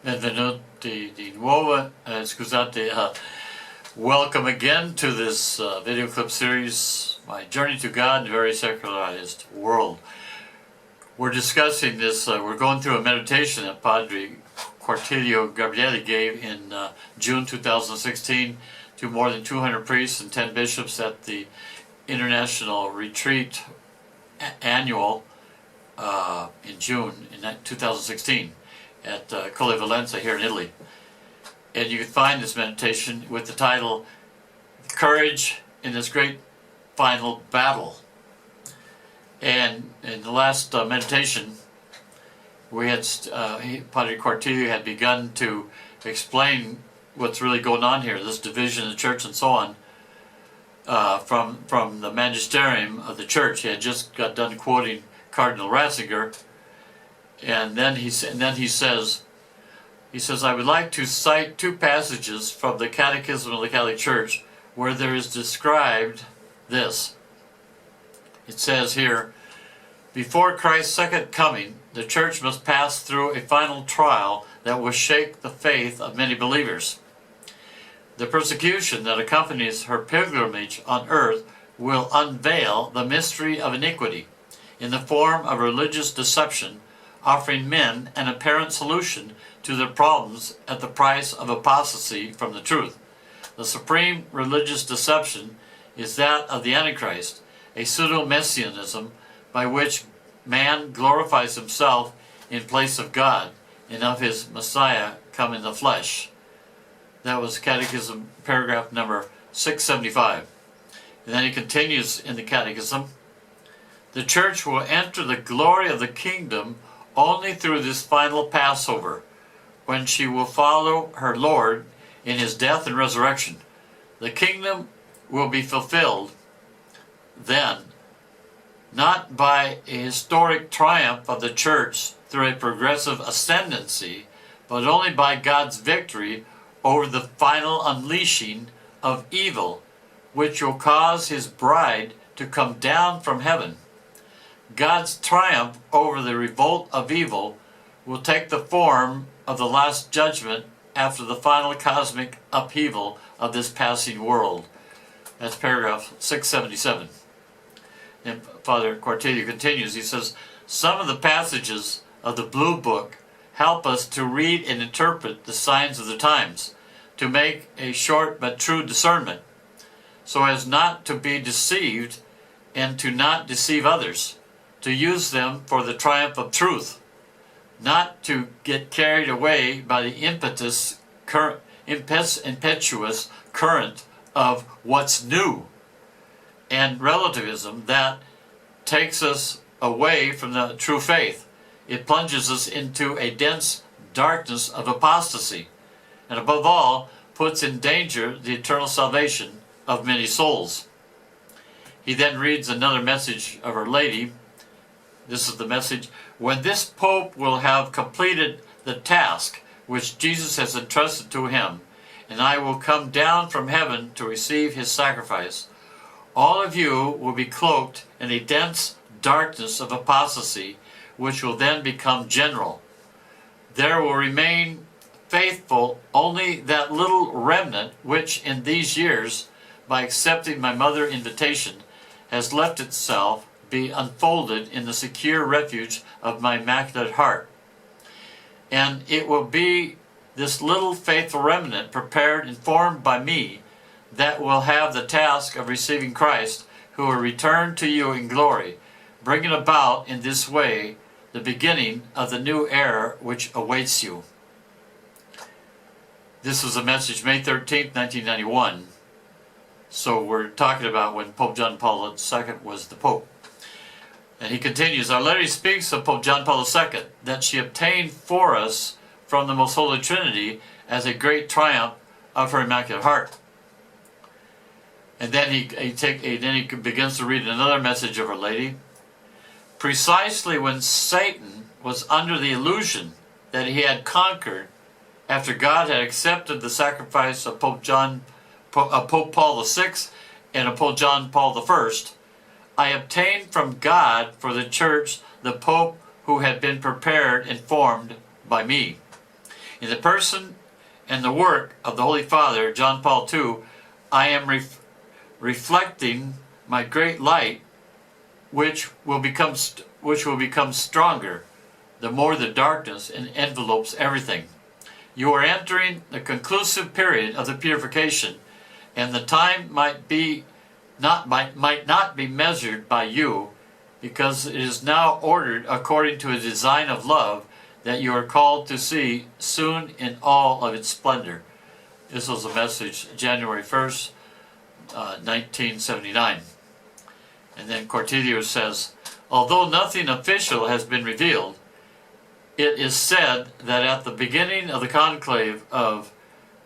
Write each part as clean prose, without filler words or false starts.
Benvenuti di nuovo, scusate, welcome again to this video clip series, My Journey to God in a Very Secularized World. We're discussing this, we're going through a meditation that Padre Quartilio Gabrielli gave in June 2016 to more than 200 priests and 10 bishops at the International Retreat Annual in June in 2016. At Colle Valenza here in Italy. And you can find this meditation with the title, Courage in this Great Final Battle. And in the last meditation, we had, Padre Quartilio had begun to explain what's really going on here, this division of the church and so on, from the magisterium of the church. He had just got done quoting Cardinal Ratzinger. And then he says, I would like to cite two passages from the Catechism of the Catholic Church where there is described this. It says here, before Christ's second coming, the Church must pass through a final trial that will shake the faith of many believers. The persecution that accompanies her pilgrimage on earth will unveil the mystery of iniquity in the form of religious deception, offering men an apparent solution to their problems at the price of apostasy from the truth. The supreme religious deception is that of the Antichrist, a pseudo-messianism by which man glorifies himself in place of God and of his Messiah come in the flesh. That was Catechism paragraph number 675. And then he continues in the Catechism, the Church will enter the glory of the kingdom only through this final Passover, when she will follow her Lord in his death and resurrection. The kingdom will be fulfilled then, not by a historic triumph of the church through a progressive ascendancy, but only by God's victory over the final unleashing of evil, which will cause his bride to come down from heaven. God's triumph over the revolt of evil will take the form of the last judgment after the final cosmic upheaval of this passing world. That's paragraph 677. And Father Quartilio continues, he says, some of the passages of the Blue Book help us to read and interpret the signs of the times, to make a short but true discernment, so as not to be deceived and to not deceive others, to use them for the triumph of truth, not to get carried away by the impetuous current of what's new and relativism that takes us away from the true faith. It plunges us into a dense darkness of apostasy, and above all, puts in danger the eternal salvation of many souls. He then reads another message of Our Lady. This is the message. When this Pope will have completed the task which Jesus has entrusted to him, and I will come down from heaven to receive his sacrifice, all of you will be cloaked in a dense darkness of apostasy, which will then become general. There will remain faithful only that little remnant which in these years, by accepting my mother invitation, has left itself be unfolded in the secure refuge of my Immaculate Heart. And it will be this little faithful remnant prepared and formed by me that will have the task of receiving Christ, who will return to you in glory, bringing about in this way the beginning of the new era which awaits you. This was a message May 13th, 1991. So we're talking about when Pope John Paul II was the Pope. And he continues, Our Lady speaks of Pope John Paul II, that she obtained for us from the Most Holy Trinity as a great triumph of her Immaculate Heart. And then he begins to read another message of Our Lady. Precisely when Satan was under the illusion that he had conquered, after God had accepted the sacrifice of Pope Paul VI and of Pope John Paul I, I obtained from God for the Church the Pope who had been prepared and formed by me. In the person and the work of the Holy Father, John Paul II, I am reflecting my great light, which will become stronger the more the darkness envelopes everything. You are entering the conclusive period of the purification, and the time might not be measured by you, because it is now ordered according to a design of love that you are called to see soon in all of its splendor. This was a message January 1st, 1979. And then Cortelius says, although nothing official has been revealed, it is said that at the beginning of the conclave of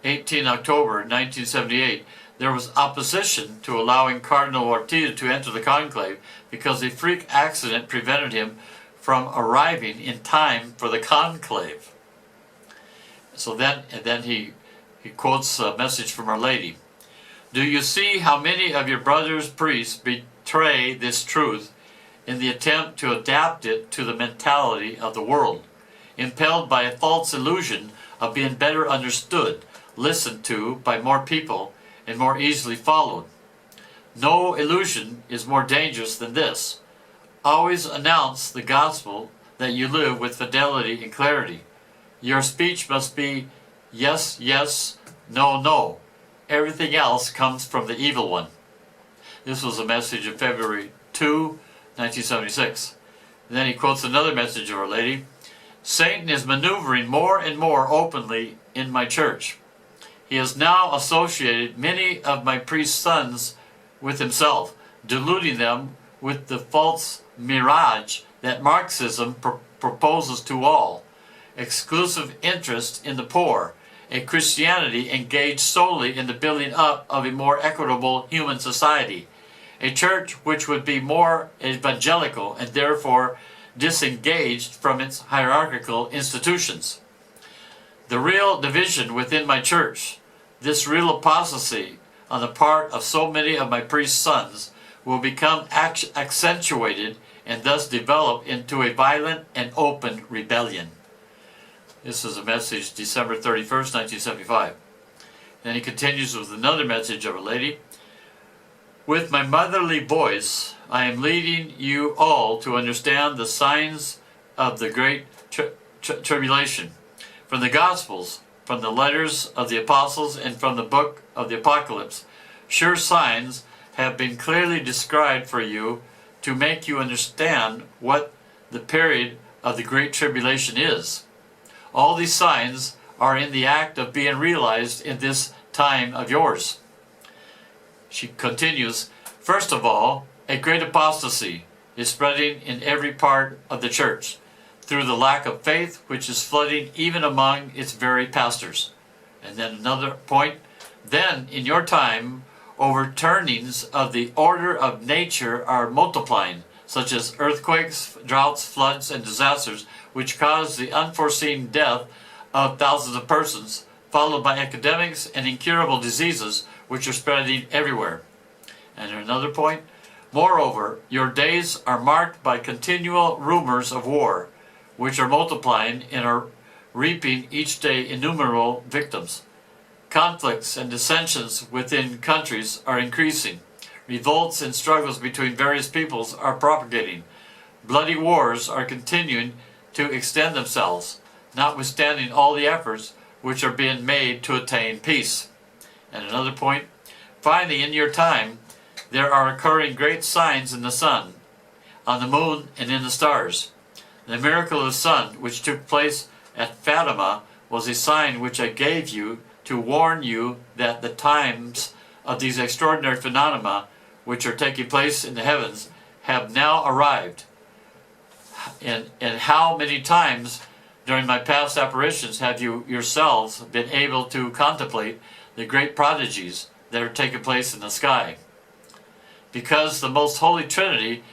18 October 1978, there was opposition to allowing Cardinal Ortiz to enter the conclave because a freak accident prevented him from arriving in time for the conclave. So then he quotes a message from Our Lady. Do you see how many of your brothers priests betray this truth in the attempt to adapt it to the mentality of the world, impelled by a false illusion of being better understood, listened to by more people, and more easily followed? No illusion is more dangerous than this. Always announce the gospel that you live with fidelity and clarity. Your speech must be yes, yes, no, no. Everything else comes from the evil one. This was a message of February 2, 1976. And then he quotes another message of Our Lady. Satan is maneuvering more and more openly in my church. He has now associated many of my priest sons with himself, deluding them with the false mirage that Marxism proposes to all. Exclusive interest in the poor, a Christianity engaged solely in the building up of a more equitable human society, a church which would be more evangelical and therefore disengaged from its hierarchical institutions. The real division within my church, this real apostasy on the part of so many of my priest sons, will become accentuated and thus develop into a violent and open rebellion. This is a message December 31st, 1975. Then he continues with another message of Our Lady. With my motherly voice, I am leading you all to understand the signs of the great tribulation. From the Gospels, from the letters of the Apostles, and from the book of the Apocalypse, sure signs have been clearly described for you to make you understand what the period of the Great Tribulation is. All these signs are in the act of being realized in this time of yours. She continues, first of all, a great apostasy is spreading in every part of the church through the lack of faith which is flooding even among its very pastors. And then another point, then in your time, overturnings of the order of nature are multiplying, such as earthquakes, droughts, floods, and disasters, which cause the unforeseen death of thousands of persons, followed by epidemics and incurable diseases, which are spreading everywhere. And another point, moreover, your days are marked by continual rumors of war, which are multiplying and are reaping each day innumerable victims. Conflicts and dissensions within countries are increasing. Revolts and struggles between various peoples are propagating. Bloody wars are continuing to extend themselves, notwithstanding all the efforts which are being made to attain peace. And another point, finally, in your time, there are occurring great signs in the sun, on the moon, and in the stars. The miracle of the sun, which took place at Fatima, was a sign which I gave you to warn you that the times of these extraordinary phenomena which are taking place in the heavens have now arrived. And how many times during my past apparitions have you yourselves been able to contemplate the great prodigies that are taking place in the sky? Because the Most Holy Trinity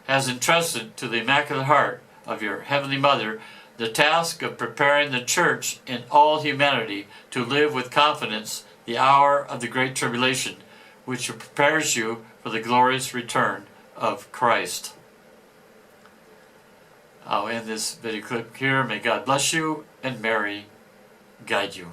has entrusted to the Immaculate Heart of your Heavenly Mother the task of preparing the Church and all humanity to live with confidence the hour of the Great Tribulation, which prepares you for the glorious return of Christ. I'll end this video clip here. May God bless you, and Mary guide you.